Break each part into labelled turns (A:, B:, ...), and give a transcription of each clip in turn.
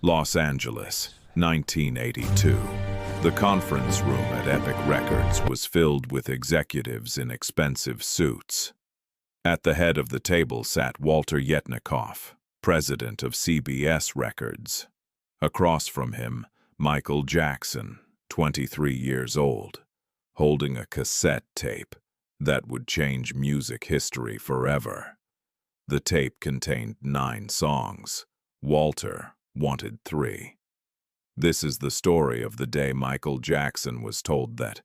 A: Los Angeles, 1982. The conference room at Epic Records was filled with executives in expensive suits. At the head of the table sat Walter Yetnikoff, president of CBS Records. Across from him, Michael Jackson, 23 years old, holding a cassette tape that would change music history forever. The tape contained 9 songs. Walter wanted 3. This is the story of the day Michael Jackson was told that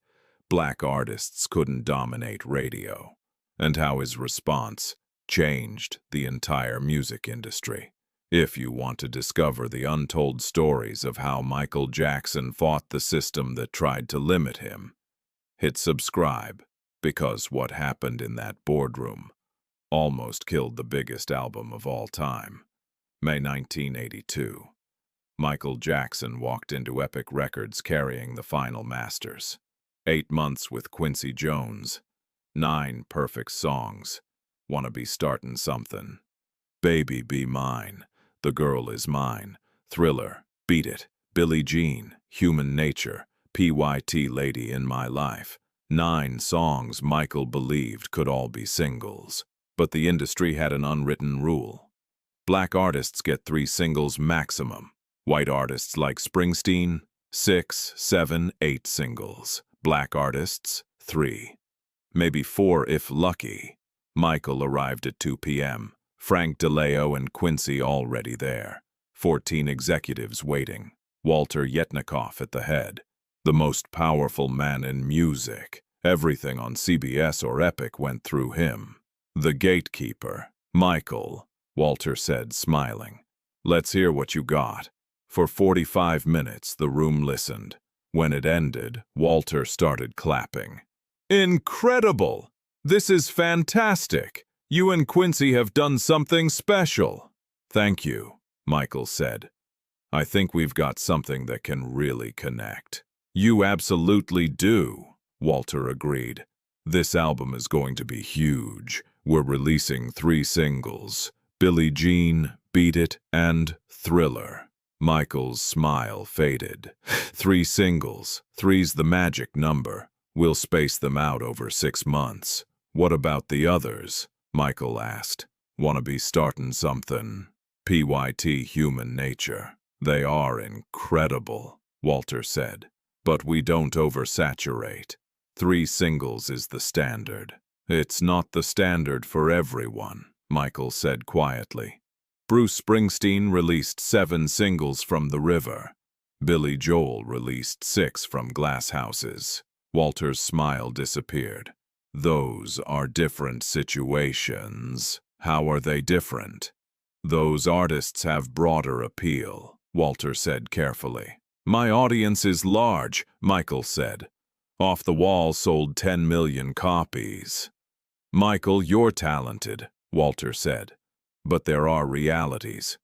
A: black artists couldn't dominate radio, and how his response changed the entire music industry. If you want to discover the untold stories of how Michael Jackson fought the system that tried to limit him, hit subscribe, because what happened in that boardroom almost killed the biggest album of all time. May 1982. Michael Jackson walked into Epic Records carrying the final masters. 8 months with Quincy Jones. 9 perfect songs. Wanna Be Startin' Something. Baby Be Mine. The Girl Is Mine. Thriller. Beat It. Billie Jean. Human Nature. PYT Lady in My Life. 9 songs Michael believed could all be singles. But the industry had an unwritten rule. Black artists get 3 singles maximum. White artists like Springsteen, 6, 7, 8 singles. Black artists, 3. Maybe 4 if lucky. Michael arrived at 2 p.m. Frank DeLeo and Quincy already there. 14 executives waiting. Walter Yetnikoff at the head. The most powerful man in music. Everything on CBS or Epic went through him. The gatekeeper. Michael, Walter said, smiling. Let's hear what you got. For 45 minutes, the room listened. When it ended, Walter started clapping. Incredible! This is fantastic! You and Quincy have done something special. Thank you, Michael said. I think we've got something that can really connect. You absolutely do, Walter agreed. This album is going to be huge. We're releasing 3 singles. Billie Jean, Beat It, and Thriller. Michael's smile faded. 3 singles. 3's the magic number. We'll space them out over 6 months. What about the others? Michael asked. Wanna Be Startin' Something? PYT Human Nature. They are incredible, Walter said. But we don't oversaturate. 3 singles is the standard. It's not the standard for everyone, Michael said quietly. Bruce Springsteen released 7 singles from The River. Billy Joel released 6 from Glass Houses. Walter's smile disappeared. Those are different situations. How are they different? Those artists have broader appeal, Walter said carefully. My audience is large, Michael said. Off the Wall sold 10 million copies. Michael, you're talented, Walter said. But there are realities.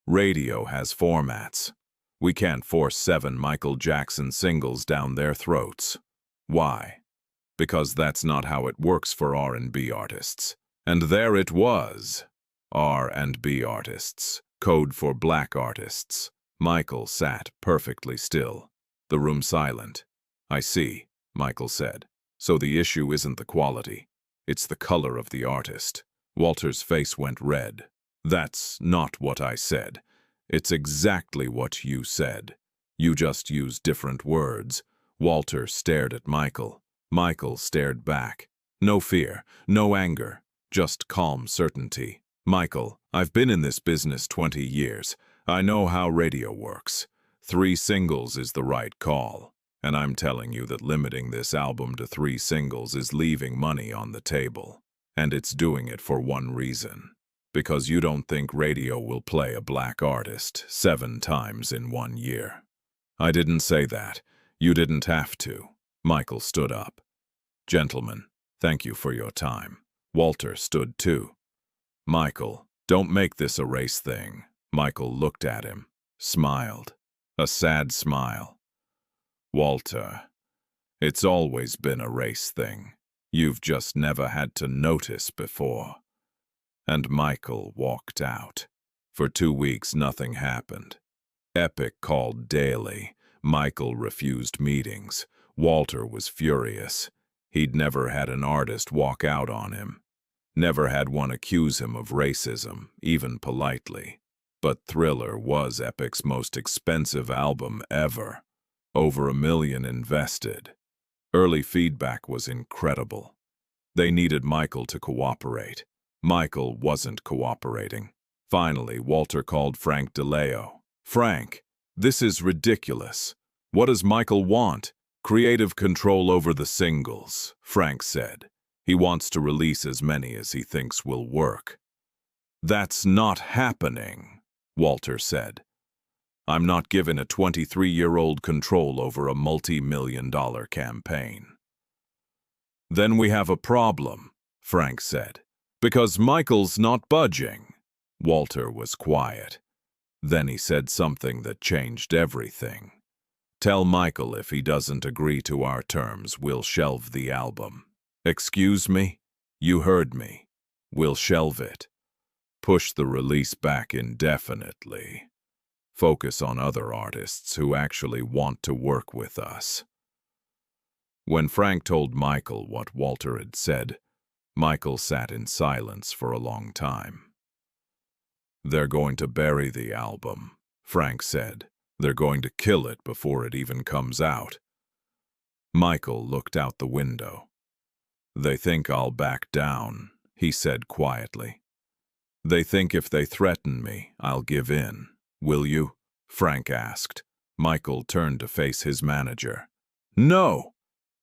A: Radio has formats. We can't force 7 Michael Jackson singles down their throats. Why? Because that's not how it works for R&B artists. And there it was. R&B artists. Code for black artists. Michael sat perfectly still. The room silent. I see, Michael said. So the issue isn't the quality. It's the color of the artist. Walter's face went red. That's not what I said. It's exactly what you said. You just used different words. Walter stared at Michael. Michael stared back. No fear, no anger, just calm certainty. Michael, I've been in this business 20 years. I know how radio works. 3 singles is the right call. And I'm telling you that limiting this album to 3 singles is leaving money on the table. And it's doing it for one reason. Because you don't think radio will play a black artist 7 times in 1 year. I didn't say that. You didn't have to. Michael stood up. Gentlemen, thank you for your time. Walter stood too. Michael, don't make this a race thing. Michael looked at him, smiled. A sad smile. Walter, it's always been a race thing. You've just never had to notice before. And Michael walked out. For 2 weeks, nothing happened. Epic called daily. Michael refused meetings. Walter was furious. He'd never had an artist walk out on him. Never had one accuse him of racism, even politely. But Thriller was Epic's most expensive album ever. Over $1 million invested. Early feedback was incredible. They needed Michael to cooperate. Michael wasn't cooperating. Finally, Walter called Frank DeLeo. "Frank, this is ridiculous. What does Michael want?" "Creative control over the singles," Frank said. "He wants to release as many as he thinks will work." "That's not happening," Walter said. "I'm not giving a 23-year-old control over a multi-million-dollar campaign." "Then we have a problem," Frank said. "Because Michael's not budging." Walter was quiet. Then he said something that changed everything. "Tell Michael if he doesn't agree to our terms, we'll shelve the album." "Excuse me? You heard me. We'll shelve it. Push the release back indefinitely. Focus on other artists who actually want to work with us." When Frank told Michael what Walter had said, Michael sat in silence for a long time. "They're going to bury the album," Frank said. "They're going to kill it before it even comes out." Michael looked out the window. "They think I'll back down," he said quietly. "They think if they threaten me, I'll give in. Will you?" Frank asked. Michael turned to face his manager. "No!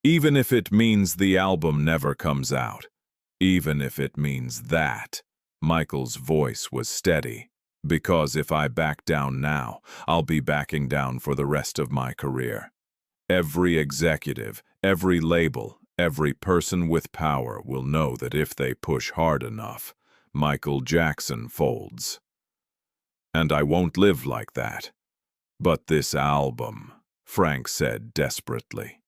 A: Even if it means the album never comes out. Even if it means that." Michael's voice was steady. "Because if I back down now, I'll be backing down for the rest of my career. Every executive, every label, every person with power will know that if they push hard enough, Michael Jackson folds. And I won't live like that." "But this album," Frank said desperately.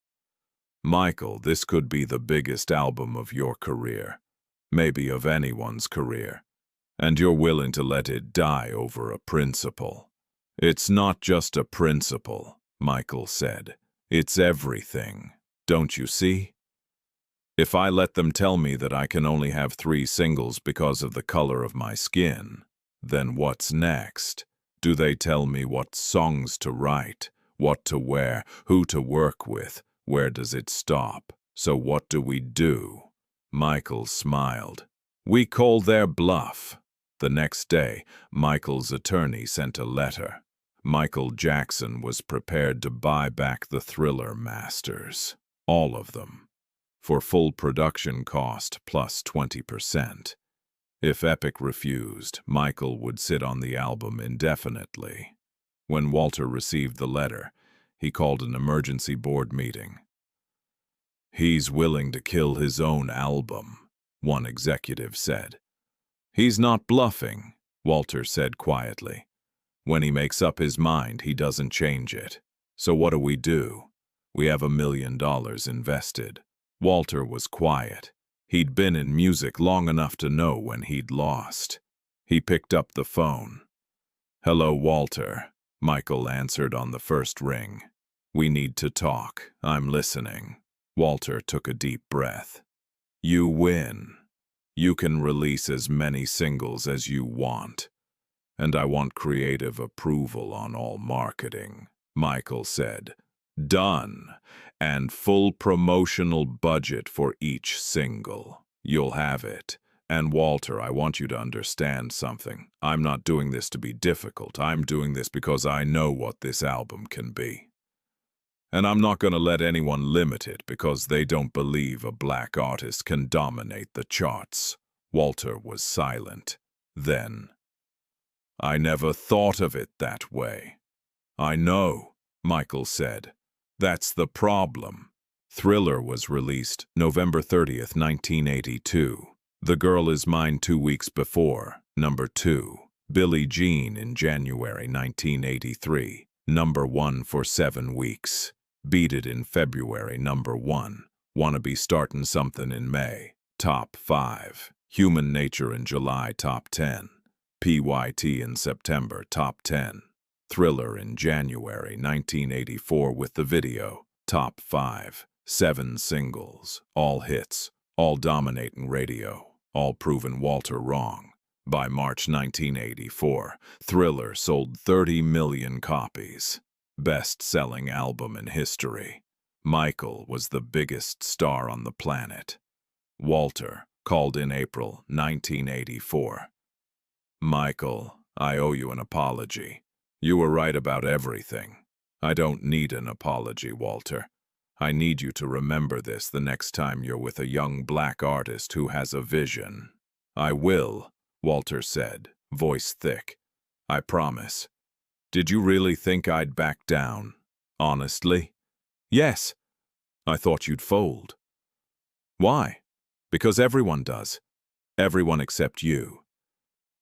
A: "Michael, this could be the biggest album of your career, maybe of anyone's career. And you're willing to let it die over a principle." "It's not just a principle," Michael said. "It's everything. Don't you see? If I let them tell me that I can only have 3 singles because of the color of my skin, then what's next? Do they tell me what songs to write, what to wear, who to work with? Where does it stop? So what do we do?" Michael smiled. "We call their bluff." The next day, Michael's attorney sent a letter. Michael Jackson was prepared to buy back the Thriller masters, all of them, for full production cost plus 20%. If Epic refused, Michael would sit on the album indefinitely. When Walter received the letter, he called an emergency board meeting. "He's willing to kill his own album," one executive said. "He's not bluffing," Walter said quietly. "When he makes up his mind, he doesn't change it. So what do? We have $1 million invested." Walter was quiet. He'd been in music long enough to know when he'd lost. He picked up the phone. "Hello, Walter," Michael answered on the first ring. "We need to talk. I'm listening." Walter took a deep breath. "You win. You can release as many singles as you want. And I want creative approval on all marketing," Michael said. "Done. And full promotional budget for each single. You'll have it. And Walter, I want you to understand something. I'm not doing this to be difficult. I'm doing this because I know what this album can be. And I'm not going to let anyone limit it because they don't believe a black artist can dominate the charts." Walter was silent. Then, "I never thought of it that way." "I know," Michael said. "That's the problem." Thriller was released November 30th, 1982. The Girl Is Mine 2 weeks before, number 2. Billie Jean in January 1983, number 1 for 7 weeks. Beat It in February, number 1. Wanna Be Startin' Something in May, top 5. Human Nature in July, top 10. PYT in September, top 10. Thriller in January 1984 with the video, Top 5, 7 singles, all hits, all dominating radio, all proving Walter wrong. By March 1984, Thriller sold 30 million copies. Best-selling album in history. Michael was the biggest star on the planet. Walter called in April 1984. Michael, I owe you an apology. You were right about everything. I don't need an apology, Walter. I need you to remember this the next time you're with a young black artist who has a vision. I will, Walter said, voice thick. I promise. Did you really think I'd back down? Honestly? Yes. I thought you'd fold. Why? Because everyone does. Everyone except you.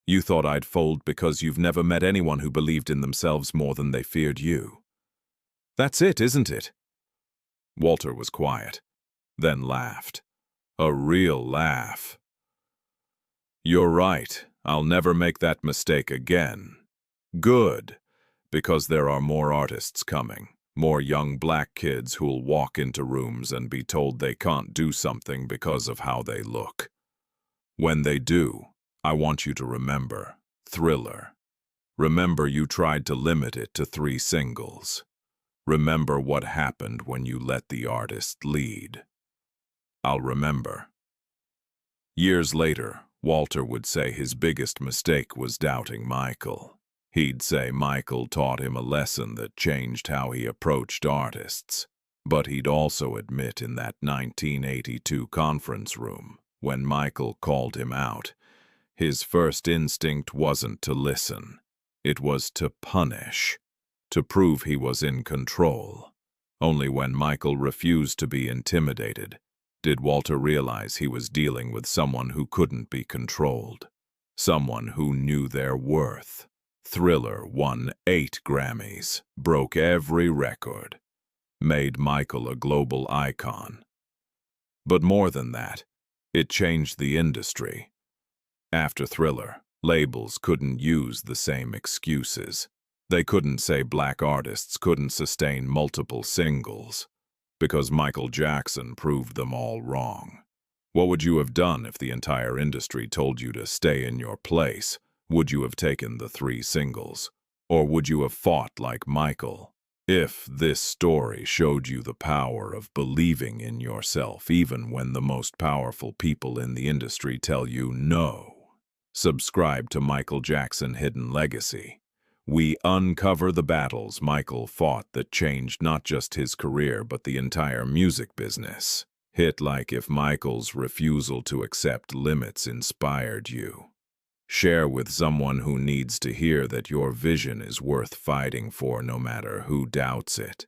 A: You thought I'd fold because you've never met anyone who believed in themselves more than they feared you. That's it, isn't it? Walter was quiet, then laughed. A real laugh. You're right. I'll never make that mistake again. Good, because there are more artists coming. More young black kids who'll walk into rooms and be told they can't do something because of how they look. When they do, I want you to remember Thriller. Remember you tried to limit it to 3 singles. Remember what happened when you let the artist lead. I'll remember. Years later, Walter would say his biggest mistake was doubting Michael. He'd say Michael taught him a lesson that changed how he approached artists. But he'd also admit in that 1982 conference room, when Michael called him out, his first instinct wasn't to listen. It was to punish, to prove he was in control. Only when Michael refused to be intimidated did Walter realize he was dealing with someone who couldn't be controlled, someone who knew their worth. Thriller won 8 Grammys, broke every record, made Michael a global icon. But more than that, it changed the industry. After Thriller, labels couldn't use the same excuses. They couldn't say black artists couldn't sustain multiple singles, because Michael Jackson proved them all wrong. What would you have done if the entire industry told you to stay in your place? Would you have taken the 3 singles? Or would you have fought like Michael? If this story showed you the power of believing in yourself even when the most powerful people in the industry tell you no. Subscribe to Michael Jackson Hidden Legacy. We uncover the battles Michael fought that changed not just his career but the entire music business. Hit like if Michael's refusal to accept limits inspired you. Share with someone who needs to hear that your vision is worth fighting for no matter who doubts it.